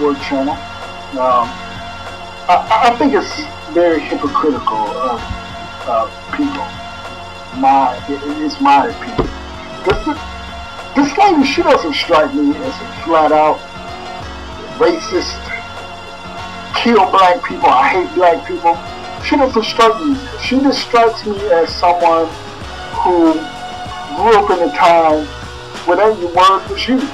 network channel. I think it's very hypocritical of people. It's my opinion. This lady, she doesn't strike me as a flat out racist, kill black people, I hate black people. She doesn't strike me. She just strikes me as someone who grew up in a time when every word was used.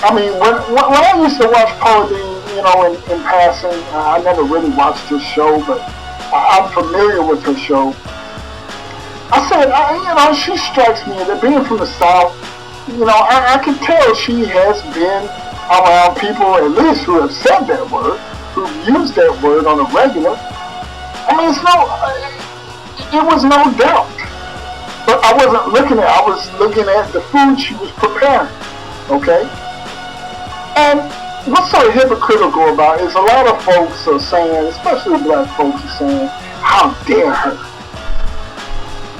I mean, when I used to watch Paula Deen, in passing, I never really watched her show, but I'm familiar with her show. I said, she strikes me that being from the South, I can tell she has been around people, at least who have said that word, who've used that word on a regular. I mean, it was no doubt. But I wasn't looking at, I was looking at the food she was preparing, okay? And what's so hypocritical about it is a lot of folks are saying, especially black folks are saying, how dare her?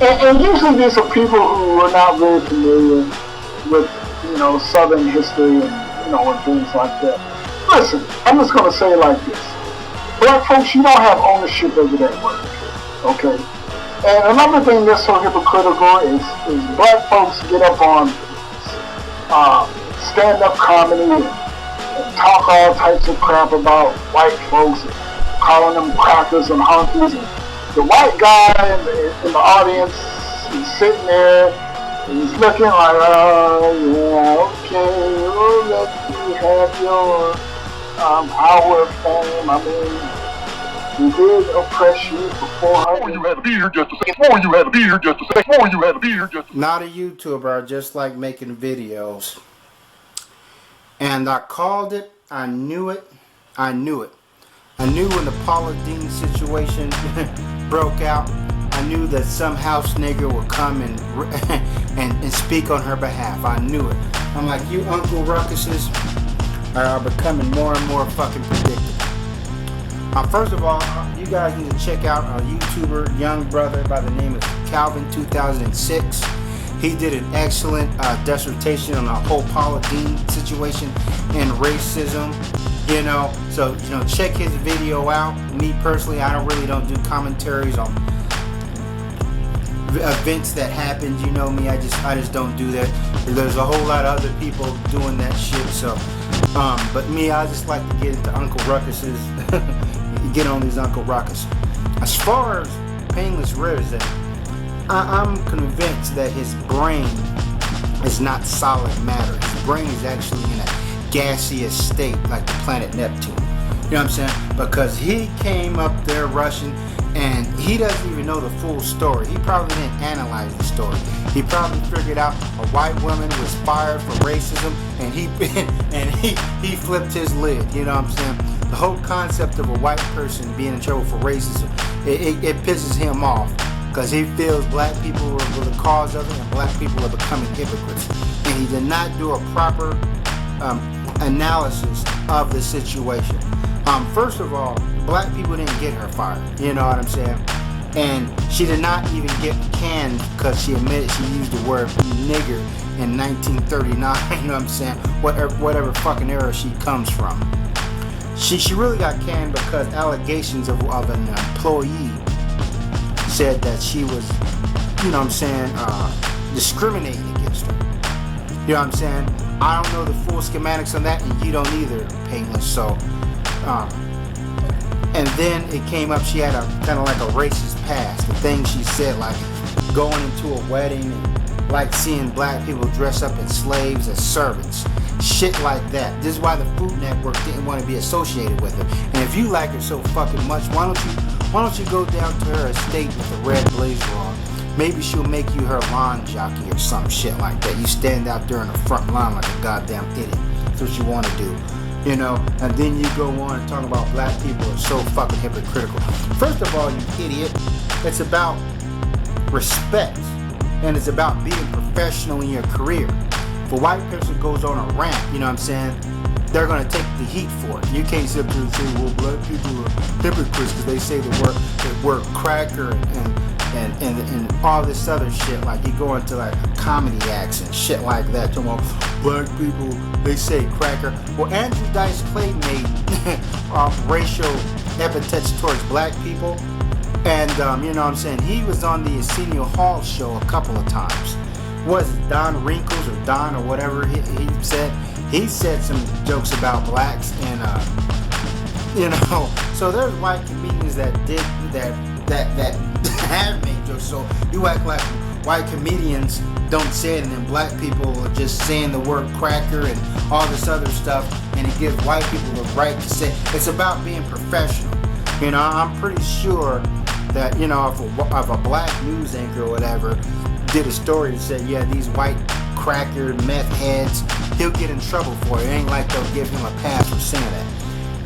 And usually these are people who are not really familiar with, Southern history and things like that. Listen, I'm just going to say it like this. Black folks, you don't have ownership over that word, okay? And another thing that's so hypocritical is black folks get up on stand-up comedy and talk all types of crap about white folks, and calling them crackers and honkies. And the white guy in the audience is sitting there, and he's looking like, okay, we'll let you have your hour of fame. I mean, we did oppress you for 400. More you had a beard just a second. More you had a beard just a second. More you had a beard just a second. Not a YouTuber, I just like making videos. And I called it, I knew it. I knew when the Paula Deen situation broke out, I knew that some house nigger would come and speak on her behalf. I knew it. I'm like, you Uncle Ruckuses are becoming more and more fucking predictable. First of all, you guys need to check out a YouTuber, young brother by the name of Calvin 2006. He did an excellent dissertation on the whole Paula Deen situation and racism. So check his video out. Me personally, I don't do commentaries on events that happened. You know me, I just don't do that. There's a whole lot of other people doing that shit. So, but me, I just like to get into Uncle Ruckus's, get on these Uncle Ruckus. As far as Painless Rivers, I'm convinced that his brain is not solid matter. His brain is actually in a gaseous state like the planet Neptune. You know what I'm saying? Because he came up there rushing and he doesn't even know the full story. He probably didn't analyze the story. He probably figured out a white woman was fired for racism and he flipped his lid. You know what I'm saying? The whole concept of a white person being in trouble for racism, it pisses him off. Because he feels black people were the cause of it and black people are becoming hypocrites. And he did not do a proper analysis of the situation. First of all, black people didn't get her fired. You know what I'm saying? And she did not even get canned because she admitted she used the word nigger in 1939. You know what I'm saying? Whatever fucking era she comes from. She really got canned because allegations of an employee said that she was, discriminating against her. You know what I'm saying? I don't know the full schematics on that, and you don't either, Painless. So, and then it came up, she had a kind of like a racist past. The things she said, like going into a wedding and like seeing black people dress up as slaves, as servants. Shit like that. This is why the Food Network didn't want to be associated with her. And if you like her so fucking much, why don't you go down to her estate with a red blazer on? Maybe she'll make you her lawn jockey or some shit like that. You stand out there in the front line like a goddamn idiot. That's what you want to do. And then you go on and talk about black people are so fucking hypocritical. First of all, you idiot, it's about respect. And it's about being professional in your career. If a white person goes on a rant, you know what I'm saying, they're going to take the heat for it. You can't sit there and say, well, black people are hypocrites because they say the word cracker and and all this other shit. Like he go into like comedy acts and shit like that. Talking about black people, they say cracker. Well, Andrew Dice Clay made racial epithets towards black people, and you know what I'm saying, he was on the Arsenio Hall show a couple of times. Was it Don Wrinkles or Don or whatever he said? He said some jokes about blacks, and you know, so there's white comedians that did that have made jokes. So you act like white comedians don't say it, and then black people are just saying the word cracker and all this other stuff, and it gives white people the right to say. It's about being professional. You know, I'm pretty sure that, you know, if a black news anchor or whatever did a story that said, yeah, these white cracker meth heads, he'll get in trouble for it. It ain't like they'll give him a pass for saying that.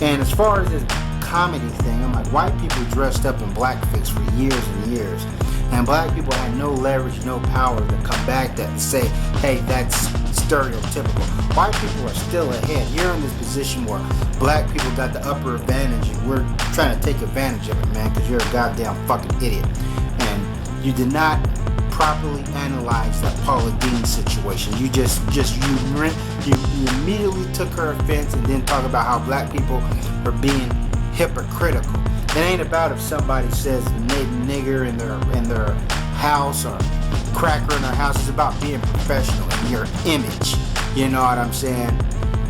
And as far as this comedy thing, I'm like, white people dressed up in blackface for years and years, and black people had no leverage, no power to come back that and say, hey, that's stereotypical. White people are still ahead. You're in this position where black people got the upper advantage, and we're trying to take advantage of it, man, because you're a goddamn fucking idiot. And you did not properly analyze that Paula Deen situation. You you immediately took her offense and then talk about how black people are being hypocritical. It ain't about if somebody says nigger in their house or cracker in their house. It's about being professional and your image. You know what I'm saying?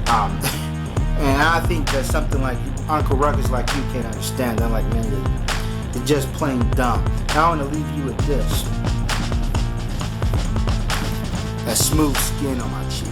And I think that's something like Uncle Ruckus, like you can't understand. I'm like, man, you're just plain dumb. Now I want to leave you with this. That smooth skin on my cheeks.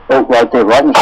Oh, right there, right in